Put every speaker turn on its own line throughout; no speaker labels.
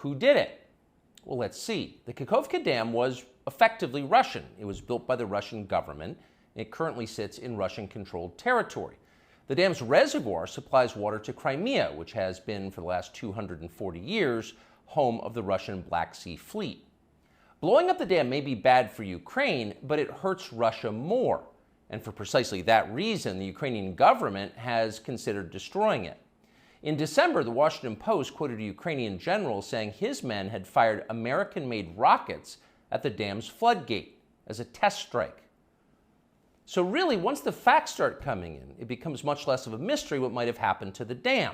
Who did it? Well, let's see. The Kakhovka Dam was effectively Russian. It was built by the Russian government. It currently sits in Russian-controlled territory. The dam's reservoir supplies water to Crimea, which has been, for the last 240 years, home of the Russian Black Sea Fleet. Blowing up the dam may be bad for Ukraine, but it hurts Russia more. And for precisely that reason, the Ukrainian government has considered destroying it. In December, the Washington Post quoted a Ukrainian general saying his men had fired American-made rockets at the dam's floodgate as a test strike. So really, once the facts start coming in, it becomes much less of a mystery what might have happened to the dam.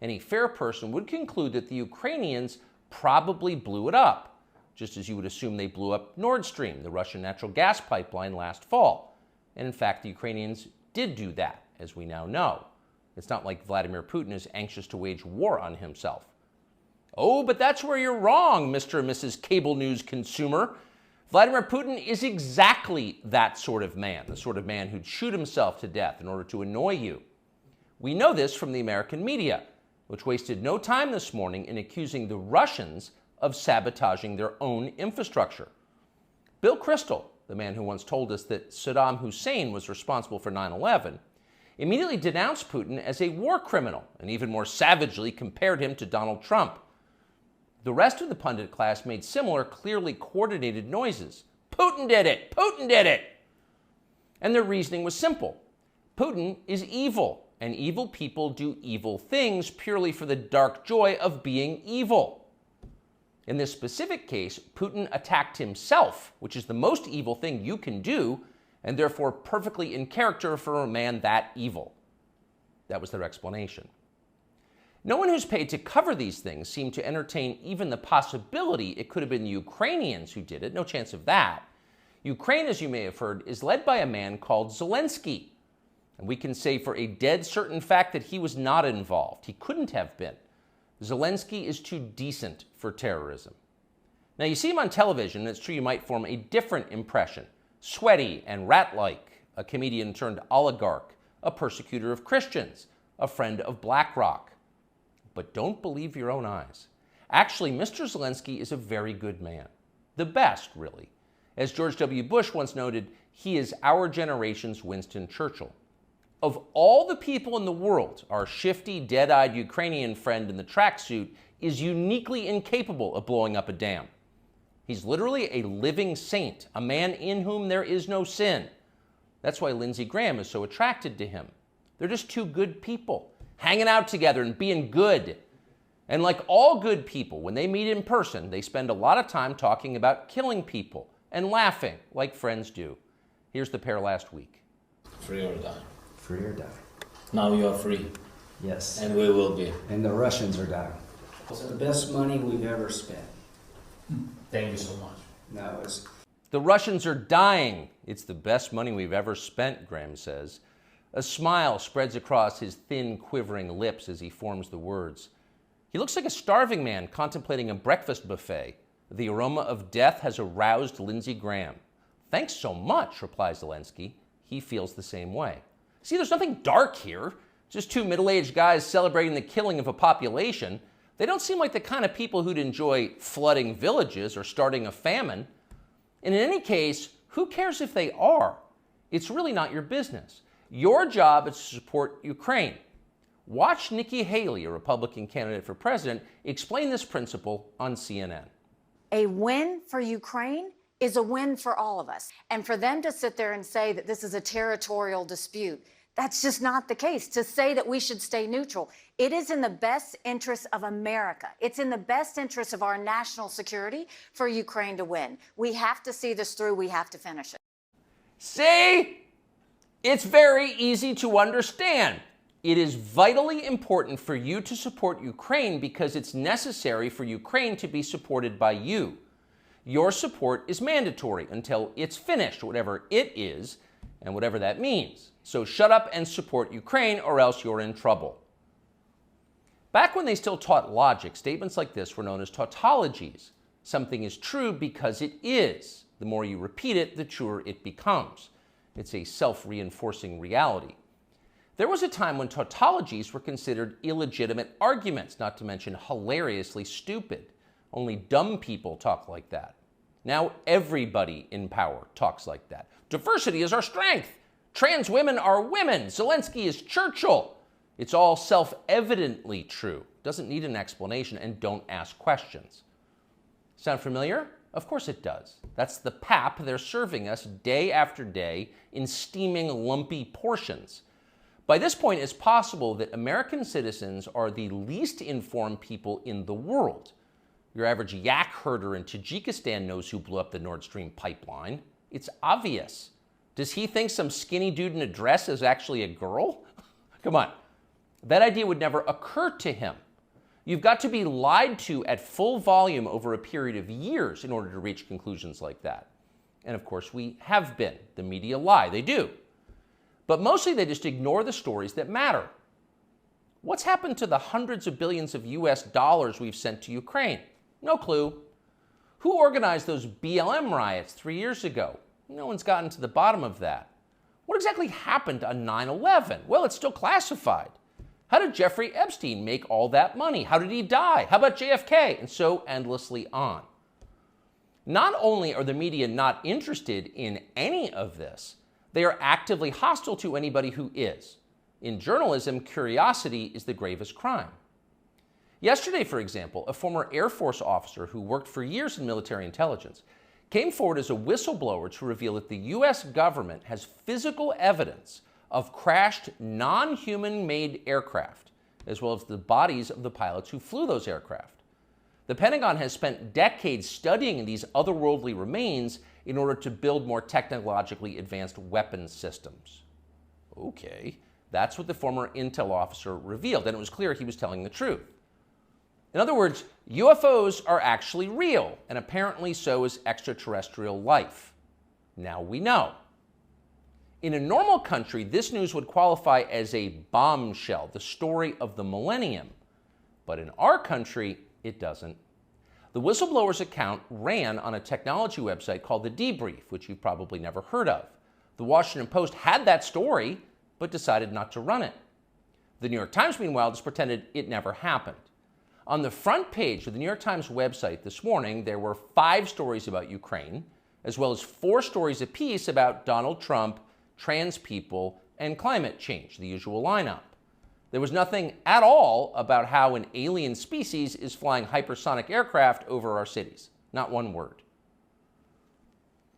Any fair person would conclude that the Ukrainians probably blew it up, just as you would assume they blew up Nord Stream, the Russian natural gas pipeline, last fall. And in fact, the Ukrainians did do that, as we now know. It's not like Vladimir Putin is anxious to wage war on himself. Oh, but that's where you're wrong, Mr. and Mrs. Cable News consumer. Vladimir Putin is exactly that sort of man, the sort of man who'd shoot himself to death in order to annoy you. We know this from the American media, which wasted no time this morning in accusing the Russians of sabotaging their own infrastructure. Bill Kristol, the man who once told us that Saddam Hussein was responsible for 9/11, immediately denounced Putin as a war criminal and even more savagely compared him to Donald Trump. The rest of the pundit class made similar, clearly coordinated noises. Putin did it! Putin did it! And their reasoning was simple. Putin is evil, and evil people do evil things purely for the dark joy of being evil. In this specific case, Putin attacked himself, which is the most evil thing you can do, and therefore perfectly in character for a man that evil. That was their explanation. No one who's paid to cover these things seemed to entertain even the possibility it could have been the Ukrainians who did it. No chance of that. Ukraine, as you may have heard, is led by a man called Zelensky. And we can say for a dead certain fact that he was not involved. He couldn't have been. Zelensky is too decent for terrorism. Now, you see him on television, and it's true you might form a different impression. Sweaty and rat-like, a comedian turned oligarch, a persecutor of Christians, a friend of BlackRock. But don't believe your own eyes. Actually, Mr. Zelensky is a very good man. The best, really. As George W. Bush once noted, he is our generation's Winston Churchill. Of all the people in the world, our shifty, dead-eyed Ukrainian friend in the tracksuit is uniquely incapable of blowing up a dam. He's literally a living saint, a man in whom there is no sin. That's why Lindsey Graham is so attracted to him. They're just two good people, hanging out together and being good. And like all good people, when they meet in person, they spend a lot of time talking about killing people and laughing like friends do. Here's the pair last week.
Free or die.
Free or die.
Now you are free.
Yes.
And we will be.
And the Russians are dying.
It's the best money we've ever spent.
Thank you so much.
No, it's...
The Russians are dying. It's the best money we've ever spent, Graham says. A smile spreads across his thin, quivering lips as he forms the words. He looks like a starving man contemplating a breakfast buffet. The aroma of death has aroused Lindsey Graham. Thanks so much, replies Zelensky. He feels the same way. See, there's nothing dark here. Just two middle-aged guys celebrating the killing of a population. They don't seem like the kind of people who'd enjoy flooding villages or starting a famine. And in any case, who cares if they are? It's really not your business. Your job is to support Ukraine. Watch Nikki Haley, a Republican candidate for president, explain this principle on CNN.
A win for Ukraine is a win for all of us. And for them to sit there and say that this is a territorial dispute, that's just not the case. To say that we should stay neutral, it is in the best interest of America. It's in the best interest of our national security for Ukraine to win. We have to see this through. We have to finish it.
See? It's very easy to understand. It is vitally important for you to support Ukraine because it's necessary for Ukraine to be supported by you. Your support is mandatory until it's finished, whatever it is, and whatever that means. So shut up and support Ukraine, or else you're in trouble. Back when they still taught logic, statements like this were known as tautologies. Something is true because it is. The more you repeat it, the truer it becomes. It's a self-reinforcing reality. There was a time when tautologies were considered illegitimate arguments, not to mention hilariously stupid. Only dumb people talk like that. Now everybody in power talks like that. Diversity is our strength. Trans women are women. Zelensky is Churchill. It's all self-evidently true. Doesn't need an explanation, and don't ask questions. Sound familiar? Of course it does. That's the pap they're serving us day after day in steaming, lumpy portions. By this point, it's possible that American citizens are the least informed people in the world. Your average yak herder in Tajikistan knows who blew up the Nord Stream pipeline. It's obvious. Does he think some skinny dude in a dress is actually a girl? Come on. That idea would never occur to him. You've got to be lied to at full volume over a period of years in order to reach conclusions like that. And of course, we have been. The media lie. They do. But mostly they just ignore the stories that matter. What's happened to the hundreds of billions of US dollars we've sent to Ukraine? No clue. Who organized those BLM riots 3 years ago? No one's gotten to the bottom of that. What exactly happened on 9/11? Well, it's still classified. How did Jeffrey Epstein make all that money? How did he die? How about JFK? And so endlessly on. Not only are the media not interested in any of this, they are actively hostile to anybody who is. In journalism, curiosity is the gravest crime. Yesterday, for example, a former Air Force officer who worked for years in military intelligence came forward as a whistleblower to reveal that the U.S. government has physical evidence of crashed non-human-made aircraft, as well as the bodies of the pilots who flew those aircraft. The Pentagon has spent decades studying these otherworldly remains in order to build more technologically advanced weapons systems. Okay, that's what the former intel officer revealed, and it was clear he was telling the truth. In other words, UFOs are actually real, and apparently so is extraterrestrial life. Now we know. In a normal country, this news would qualify as a bombshell, the story of the millennium. But in our country, it doesn't. The whistleblower's account ran on a technology website called The Debrief, which you've probably never heard of. The Washington Post had that story, but decided not to run it. The New York Times, meanwhile, just pretended it never happened. On the front page of the New York Times website this morning, there were 5 stories about Ukraine, as well as 4 stories apiece about Donald Trump, trans people, and climate change, the usual lineup. There was nothing at all about how an alien species is flying hypersonic aircraft over our cities. Not one word.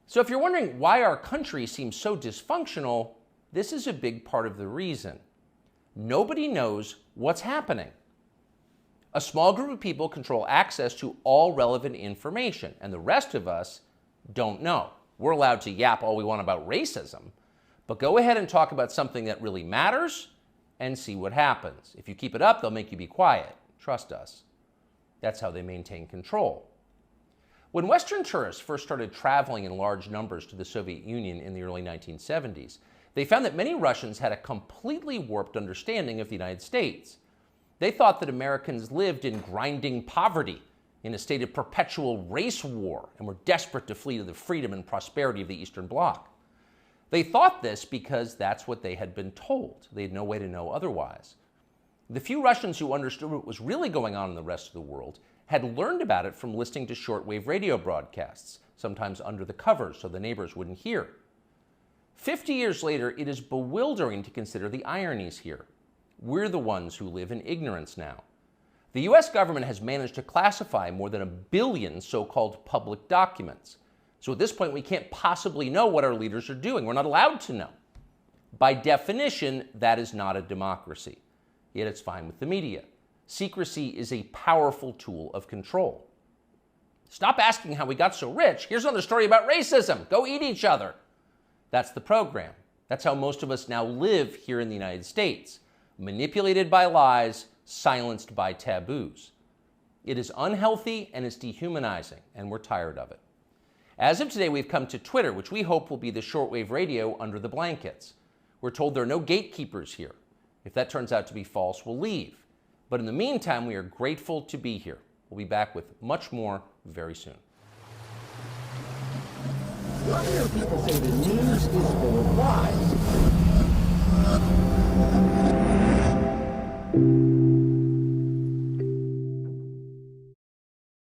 So if you're wondering why our country seems so dysfunctional, this is a big part of the reason. Nobody knows what's happening. A small group of people control access to all relevant information, and the rest of us don't know. We're allowed to yap all we want about racism, but go ahead and talk about something that really matters and see what happens. If you keep it up, they'll make you be quiet. Trust us. That's how they maintain control. When Western tourists first started traveling in large numbers to the Soviet Union in the early 1970s, they found that many Russians had a completely warped understanding of the United States. They thought that Americans lived in grinding poverty, in a state of perpetual race war, and were desperate to flee to the freedom and prosperity of the Eastern Bloc. They thought this because that's what they had been told. They had no way to know otherwise. The few Russians who understood what was really going on in the rest of the world had learned about it from listening to shortwave radio broadcasts, sometimes under the covers so the neighbors wouldn't hear. 50 years later, it is bewildering to consider the ironies here. We're the ones who live in ignorance now. The US government has managed to classify more than 1 billion so-called public documents. So at this point, we can't possibly know what our leaders are doing. We're not allowed to know. By definition, that is not a democracy. Yet it's fine with the media. Secrecy is a powerful tool of control. Stop asking how we got so rich. Here's another story about racism. Go eat each other. That's the program. That's how most of us now live here in the United States. Manipulated by lies, silenced by taboos. It is unhealthy and it's dehumanizing, and we're tired of it. As of today, we've come to Twitter, which we hope will be the shortwave radio under the blankets. We're told there are no gatekeepers here. If that turns out to be false, we'll leave. But in the meantime, we are grateful to be here. We'll be back with much more very soon.
People say the news is full of lies.